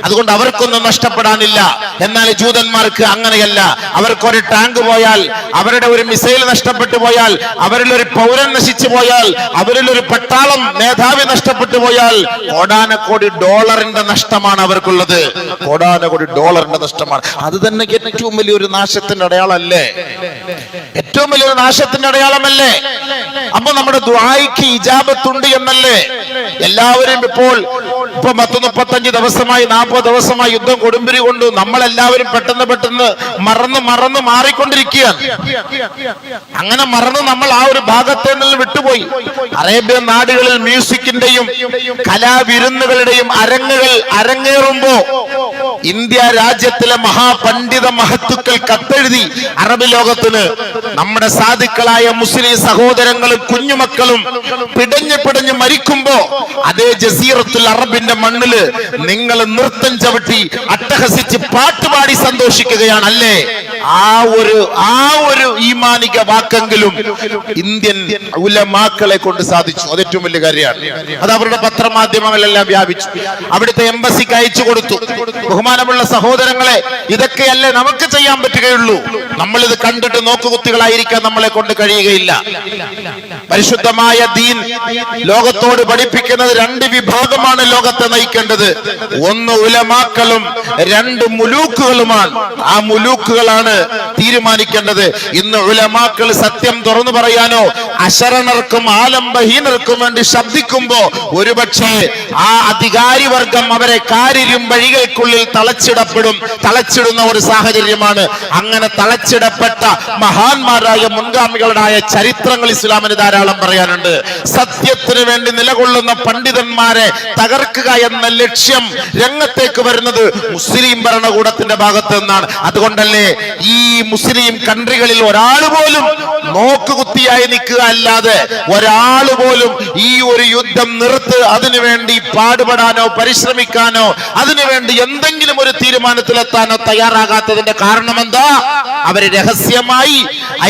അതുകൊണ്ട് അവർക്കൊന്നും നഷ്ടപ്പെടാനില്ല. എന്നാൽ ജൂതന്മാർക്ക് അങ്ങനെയല്ല. അവർക്കൊരു ടാങ്ക് പോയാൽ, അവരുടെ ഒരു മിസൈൽ നഷ്ടപ്പെട്ടു പോയാൽ, അവരിൽ ഒരു പൗരൻ നശിച്ചു പോയാൽ, അവരിൽ ഒരു പട്ടാളം മേധാവി നഷ്ടപ്പെട്ടു പോയാൽ കോടാനക്കോടി ഡോളറിന്റെ നഷ്ടമാണ് അവർക്കുള്ളത്. കോടാനക്കോടി ഡോളറിന്റെ നഷ്ടമാണ്. അത് തന്നെ ഏറ്റവും വലിയൊരു നാശത്തിന്റെ അടയാളമല്ലേ? ഏറ്റവും വലിയൊരു നാശത്തിന്റെ അടയാളമല്ലേ? അപ്പൊ നമ്മുടെ ദുആയ്ക്ക് ഇജാബത്തുണ്ട് എന്നല്ലേ? എല്ലാവരും ഇപ്പോൾ 35 ദിവസമായി 40 ദിവസമായി യുദ്ധം കൊടുമ്പിരി കൊണ്ട് നമ്മളെല്ലാവരും പെട്ടെന്ന് മറന്ന് മാറിക്കൊണ്ടിരിക്കുകയാണ്. അങ്ങനെ മറന്ന് നമ്മൾ ആ ഒരു ഭാഗത്തെ നിന്ന് വിട്ടുപോയി. അറേബ്യൻ നാടുകളിൽ മ്യൂസിക്കിന്റെയും കലാവിരുന്നുകളുടെയും അരങ്ങേറുമ്പോ ഇന്ത്യ രാജ്യത്തിലെ മഹാപണ്ഡിത മഹത്തുക്കൾ കത്തെഴുതി അറബ് ലോകത്തിന്, നമ്മുടെ സാധുക്കളായ മുസ്ലിം സഹോദരങ്ങളും കുഞ്ഞുമക്കളും പിടഞ്ഞ് മരിക്കുമ്പോ അതേ ജസീറത്തുൽ അറബിന്റെ മണ്ണില് നിങ്ങൾ നൃത്തം ചവിട്ടി അട്ടഹസിച്ച് പാട്ടുപാടി സന്തോഷിക്കുകയാണ് അല്ലേ? ആ ഒരു ഈമാനിക വാക്കെങ്കിലും ഇന്ത്യൻ ഉലമാക്കളെ കൊണ്ട് സാധിച്ചു. അത് ഏറ്റവും വലിയ കാര്യമാണ്. അത് അവരുടെ പത്രമാധ്യമങ്ങളെല്ലാം വ്യാപിച്ചു. അവിടുത്തെ എംബസിക്ക് അയച്ചു കൊടുത്തു. ബഹുമാനമുള്ള സഹോദരങ്ങളെ, ഇതൊക്കെയല്ലേ നമുക്ക് ചെയ്യാൻ പറ്റുകയുള്ളൂ. നമ്മളിത് കണ്ടിട്ട് നോക്കുകുത്തികളായിരിക്കാൻ നമ്മളെ കൊണ്ട് കഴിയുകയില്ല. പരിശുദ്ധമായ ദീൻ ലോകത്തോട് പഠിപ്പിക്കുന്നത് 2 വിഭാഗമാണ് ലോകത്തെ നയിക്കേണ്ടത്. ഒന്ന് ഉലമാക്കളും 2 മുലൂക്കുകളുമാണ്. ആ മുലൂക്കുകളാണ് തീരുമാനിക്കേണ്ടത്. ഇന്ന് ഉലമാക്കൾ സത്യം തുറന്നു പറയാനോ അശരണർക്കും ആലംബഹീനർക്കും വേണ്ടി ശബ്ദിക്കുമ്പോ ഒരുപക്ഷെ ആ അധികാരി വർഗം അവരെ കാരിലും വഴികൾക്കുള്ളിൽ തളച്ചിടുന്ന ഒരു സാഹചര്യമാണ്. അങ്ങനെ തളച്ചിടപ്പെട്ട മഹാന്മാരായ മുൻഗാമികളുടെ ചരിത്രങ്ങൾ ഇസ്ലാമിന് ധാരാളം പറയാനുണ്ട്. സത്യത്തിന് വേണ്ടി നിലകൊള്ളുന്ന പണ്ഡിതന്മാരെ തകർക്കുക എന്ന ലക്ഷ്യം രംഗത്തേക്ക് വരുന്നത് മുസ്ലിം ഭരണകൂടത്തിന്റെ ഭാഗത്ത് നിന്നാണ്. അതുകൊണ്ടല്ലേ ഈ മുസ്ലിം കൺട്രികളിൽ ഒരാൾ പോലും നോക്കുകുത്തിയായി നിൽക്കുക അല്ലാതെ ഒരാൾ പോലും ഈ ഒരു യുദ്ധം നിർത്ത് അതിനുവേണ്ടി പാടുപെടാനോ പരിശ്രമിക്കാനോ അതിനുവേണ്ടി എന്തെങ്കിലും ഒരു തീരുമാനത്തിലെത്താനോ തയ്യാറാകാത്തതിന്റെ കാരണം എന്താ? അവര് രഹസ്യമായി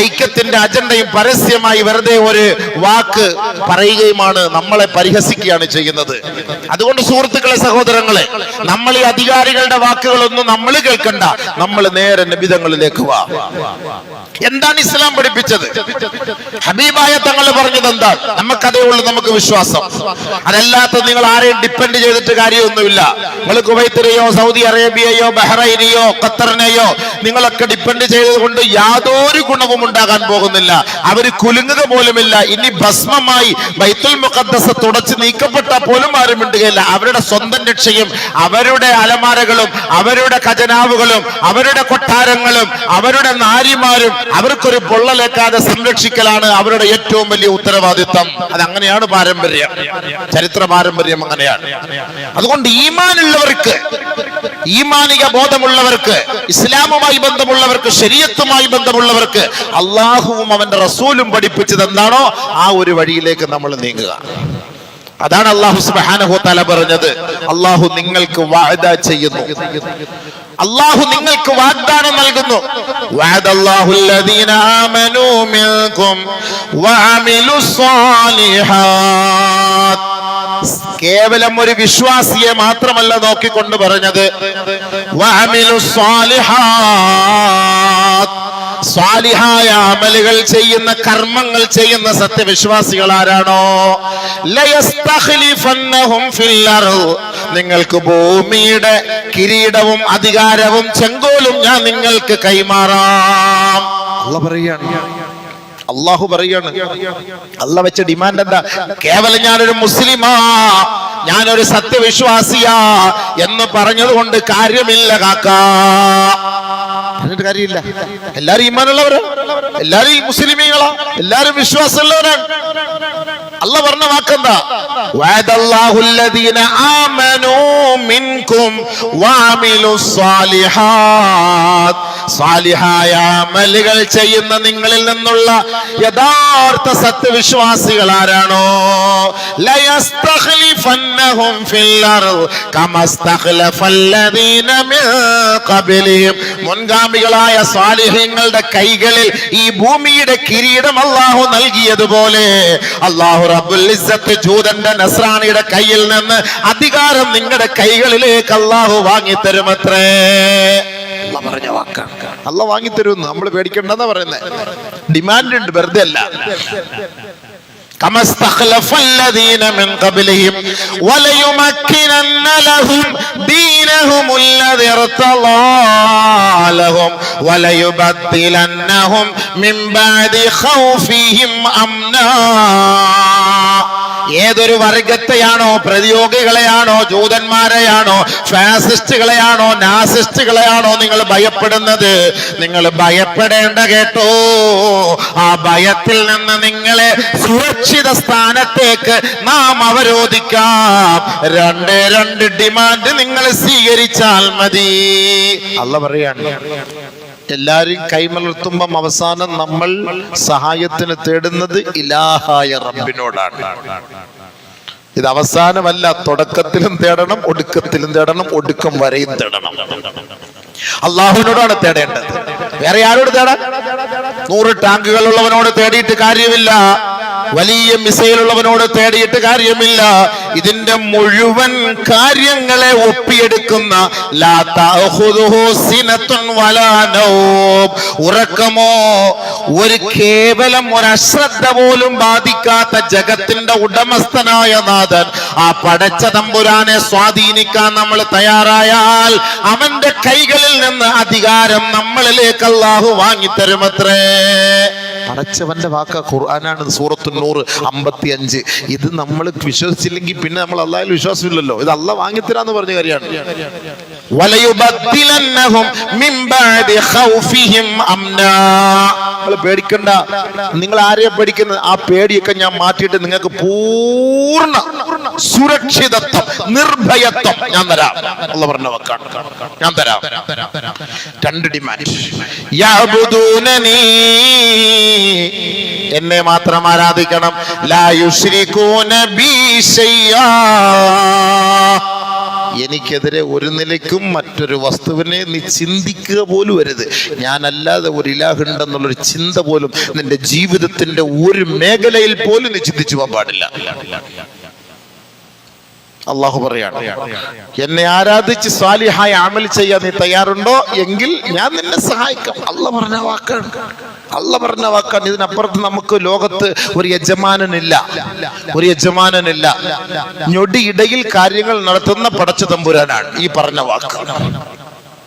ഐക്യത്തിന്റെ അജണ്ടയും പരസ്യമായി വെറുതെ ഒരു വാക്ക് പറയുകയുമാണ്, നമ്മളെ പരിഹസിക്കുകയാണ് ചെയ്യുന്നത്. അതുകൊണ്ട് സുഹൃത്തുക്കളെ, സഹോദരങ്ങളെ, നമ്മൾ ഈ അധികാരികളുടെ വാക്കുകളൊന്നും നമ്മൾ കേൾക്കണ്ട. നമ്മൾ നേരെ നബിതങ്ങളിലേക്ക് വാ. എന്താണ് ഇസ്ലാം പഠിപ്പിച്ചത്? ഹബീബായ തങ്ങൾ പറഞ്ഞത് എന്താണ്? നമുക്കതേ ഉള്ളൂ നമുക്ക് വിശ്വാസം. അതല്ലാത്ത നിങ്ങൾ ആരെയും ഡിപ്പെൻഡ് ചെയ്തിട്ട് കാര്യമൊന്നുമില്ല. നിങ്ങൾ കുവൈത്തിനെയോ സൗദി അറേബ്യയോ ബഹ്റൈനെയോ ഖത്തറിനെയോ നിങ്ങളൊക്കെ ഡിപ്പെൻഡ് ചെയ്തത് കൊണ്ട് യാതൊരു ഗുണവും ഉണ്ടാകാൻ പോകുന്നില്ല. അവർ കുലുങ്ങുക പോലുമില്ല. ഇനി ഭസ്മമായി ബൈത്തുൽ മുഖദ്ദസ് തുടച്ച് നീക്കപ്പെട്ട പോലും ആരും മിണ്ടുകയില്ല. അവരുടെ സ്വന്തം രക്ഷയും അവരുടെ അലമാരകളും അവരുടെ ഖജനാവുകളും അവരുടെ കൊട്ടാരങ്ങളും അവരുടെ നാരിമാരും അവർക്കൊരു പൊള്ളലേക്കാതെ സംരക്ഷിക്കലാണ് അവരുടെ ഏറ്റവും വലിയ ഉത്തരവാദിത്തം. അതങ്ങനെയാണ് പാരമ്പര്യം, ചരിത്ര പാരമ്പര്യം അങ്ങനെയാണ്. അതുകൊണ്ട് ഈമാനുള്ളവർക്ക്, ഈമാനിക ബോധമുള്ളവർക്ക്, ഇസ്ലാമുമായി ബന്ധമുള്ളവർക്ക്, ശരീഅത്തുമായി ബന്ധമുള്ളവർക്ക് അള്ളാഹുവും അവന്റെ റസൂലും പഠിപ്പിച്ചത് എന്താണോ ആ ഒരു വഴിയിലേക്ക് നമ്മൾ നീങ്ങുക. അതാണ് അല്ലാഹു സുബ്ഹാനഹു വ തആല പറഞ്ഞത്. അല്ലാഹു നിങ്ങൾക്ക് വഅദ ചെയ്യുന്നു, അല്ലാഹു നിങ്ങൾക്ക് വാഗ്ദാനം നൽകുന്നു. വഅദല്ലാഹുല്ലദീന ആമനൂ മിൻകും വഅമിലുസ് സ്വാലിഹാത്ത്. കേവലം ഒരു വിശ്വാസിയെ മാത്രമല്ല നോക്കിക്കൊണ്ട് പറഞ്ഞത്, വഅമിലുസ് സ്വാലിഹാത്ത്. സ്വാലിഹായ അമലുകൾ ചെയ്യുന്ന, കർമ്മങ്ങൾ ചെയ്യുന്ന സത്യവിശ്വാസികൾ ആരാണോ, ലയസ്തഖ്ലിഫന്നഹും ഫിൽ അർദ്. നിങ്ങൾക്ക് ഭൂമിയുടെ കിരീടവും അധികാരവും ചെങ്കോലും ഞാൻ നിങ്ങൾക്ക് കൈമാറാം. അള്ളാഹു പറയാണ്. അള്ളാഹ് വെച്ച ഡിമാൻഡ് എന്താ? കേവലം ഞാനൊരു മുസ്ലിമാ, ഞാനൊരു സത്യവിശ്വാസിയാ എന്ന് പറഞ്ഞത് കൊണ്ട് കാര്യമില്ല കാക്ക. പറഞ്ഞിട്ട് കാര്യമില്ല. എല്ലാരും ഈമാനുള്ളവരാ, എല്ലാരും മുസ്ലിമീങ്ങളാ, എല്ലാരും വിശ്വാസമുള്ളവരാണ്. അല്ലാഹ് പറഞ്ഞ വാക്കെന്താ? വഅദല്ലാഹുല്ലദീന ആമനൂ മിൻകും വഅമിലുസ് സാലിഹാത്ത്. സാലിഹായ അമലുകൾ ചെയ്യുന്ന നിങ്ങളിൽ നിന്നുള്ള യഥാർത്ഥ സത്യവിശ്വാസികൾ ആരാണോ, ലയസ്തഖ്ലിഫന്നഹും ഫിൽ അർദ് കമസ്തഖ്ലഫല്ലദീന മിൻ ഖബ്ലിഹിം. മുൻഗാമികളായ സാലിഹീങ്ങളുടെ കൈകളിൽ ഈ ഭൂമിയുടെ കിരീടം അല്ലാഹു നൽകിയതുപോലെ അല്ലാഹു റബ്ബുൽ ഇസ്സത്ത് ജൂതന്റെ നസ്രാണിയുടെ കയ്യിൽ നിന്ന് അധികാരം നിങ്ങളുടെ കൈകളിലേക്ക് അല്ലാഹു വാങ്ങിത്തരുമത്രേ. അല്ലാഹ് പറഞ്ഞ വാക്കാണ്. അല്ലാഹ് വാങ്ങിത്തരുമെന്ന് നമ്മൾ പേടിക്കണ്ടെന്നാ പറയുന്നത്. ഡിമാൻഡ് ഉണ്ട്, വെറുതെ അല്ല. കമസ്തഖ്ലഫല്ലദീന മിൻ ഖബ്ലിഹിം വലയുമക്കിനന്ന ലഹും ദീനഹും അല്ലദീ ഇർതളാ ലഹും വലയുബദ്ദിലന്നഹും മിൻ ബഅദി ഖൗഫിഹിം അംനാ. ഏതൊരു വർഗത്തെയാണോ, പ്രതിയോഗികളെയാണോ, ജൂതന്മാരെയാണോ, ഫാസിസ്റ്റുകളെയാണോ, നാസിസ്റ്റുകളെയാണോ നിങ്ങൾ ഭയപ്പെടുന്നത്, നിങ്ങൾ ഭയപ്പെടേണ്ട കേട്ടോ. ആ ഭയത്തിൽ നിന്ന് നിങ്ങളെ സുരക്ഷിത സ്ഥാനത്തേക്ക് നാം അവരോധിക്കാം. രണ്ട് ഡിമാൻഡ് നിങ്ങൾ സ്വീകരിച്ചാൽ മതി. അല്ലാഹ് പറയാണ്, എല്ലാരും കൈമലർത്തുമ്പം അവസാനം നമ്മൾ സഹായത്തിന് തേടുന്നത് ഇലാഹായ റബ്ബിനോടാണ്. ഇത് അവസാനമല്ല, തുടക്കത്തിലും തേടണം, ഒടുക്കത്തിലും തേടണം, ഒടുക്കം വരെയും തേടണം. അള്ളാഹുവിനോടാണ് തേടേണ്ടത്. വേറെ ആരോട് തേടാൻ? 100 ടാങ്കുകൾ ഉള്ളവനോട് തേടിയിട്ട് കാര്യമില്ല, വലിയ മിസൈലുള്ളവനോട് തേടിയിട്ട് കാര്യമില്ല. ഇതിന്റെ മുഴുവൻ കാര്യങ്ങളെ ഒപ്പിയെടുക്കുന്ന ഉറക്കമോ ഒരു കേവലം ഒരു അശ്രദ്ധ പോലും ബാധിക്കാത്ത ജഗത്തിന്റെ ഉടമസ്ഥനായ നാഥൻ, ആ പടച്ച തമ്പുരാനെ സ്വാധീനിക്കാൻ നമ്മൾ തയ്യാറായാൽ അവന്റെ കൈകളിൽ നിന്ന് അധികാരം നമ്മളിലേക്ക് അല്ലാഹു വാങ്ങിത്തരുമത്രേ. പടച്ചവന്റെ വാക്ക ഖുർആനാണ്. സൂറത്തുൻ നൂർ 55. ഇത് നമ്മൾ വിശ്വസിച്ചില്ലെങ്കിൽ പിന്നെ നമ്മൾ അല്ലാഹുവിൽ വിശ്വാസമില്ലല്ലോ. ഇത് അല്ലാഹ് വാങ്ങിത്തരാന്ന് പറഞ്ഞ കാര്യമാണ്. വലയുബദ്ദിലന്നഹും മിൻ ബഅദി ഖൗഫിഹിം അംനാ. നിങ്ങൾ പേടിക്കണ്ട. നിങ്ങൾ ആരെയാ പേടിക്കുന്നത്? ആ പേടിയൊക്കെ ഞാൻ മാറ്റിയിട്ട് നിങ്ങൾക്ക് പൂർണ്ണ സുരക്ഷിതത്വം, നിർഭയത്വം ഞാൻ തരാം. അല്ലാഹ് പറഞ്ഞ വാക്കാണ്, ഞാൻ തരാം. 2 ഡിമാൻഡ്. യഅബുദൂനനി, എന്നെ മാത്രം ആരാധിക്കണം. ലാ യുശ്രികൂന ബി ശൈആ, എനിക്കെതിരെ ഒരു നിലയ്ക്കും മറ്റൊരു വസ്തുവിനെ നീ ചിന്തിക്കുക പോലും അരുത്. ഞാനല്ലാതെ ഒരു ഇലാഹുണ്ടെന്നുള്ളൊരു ചിന്ത പോലും നിന്റെ ജീവിതത്തിന്റെ ഒരു മേഖലയിൽ പോലും നീ ചിന്തിച്ചു പോകാൻ പാടില്ല. അള്ളാഹു പറയാണ്, എന്നെ ആരാധിച്ച് സ്വാലിഹായ അമൽ ചെയ്യാൻ നീ തയ്യാറുണ്ടോ എങ്കിൽ ഞാൻ നിന്നെ സഹായിക്കാം. അള്ളാഹ് പറഞ്ഞ വാക്കാണ്, അള്ളാഹ് പറഞ്ഞ വാക്കാണ്. ഇതിനപ്പുറത്ത് നമുക്ക് ലോകത്ത് ഒരു യജമാനനില്ല, ഒരു യജമാനനില്ല. ഞൊടിയിടയിൽ കാര്യങ്ങൾ നടത്തുന്ന പടച്ച തമ്പുരാനാണ് ഈ പറഞ്ഞ വാക്ക്.